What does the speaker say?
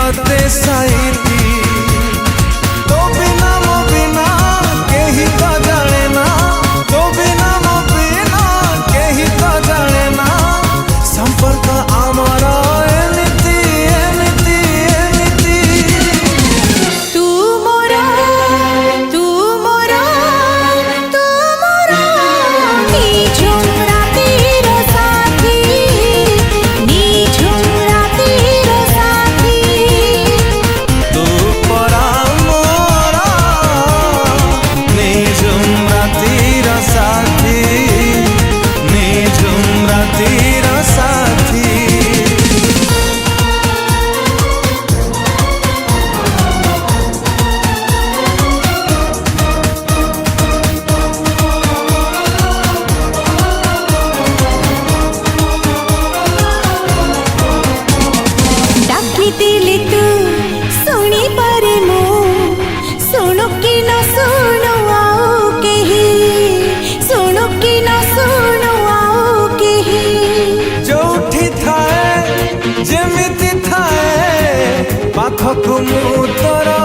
तते साईती तो बिना मो बिना केही तो जाने ना, तो बिना मो बिना केही तो जाने ना। संपर्क आमारा एमिति एमिति एमिति। तू मोरा तू मोरा तू मोरा निझुम रातिर साथी, निझुम रातिर साथी। तू परा मोरा निझुम रातिर साथी, निझुम रातिर साथी। डाकितिली तू सुनी पारे मु, सुनु कि न सुनु आउ केही, सुनु कि न सुनु आउ केही। जोठी थाए जेमिति थाए पाखकु मु तोरा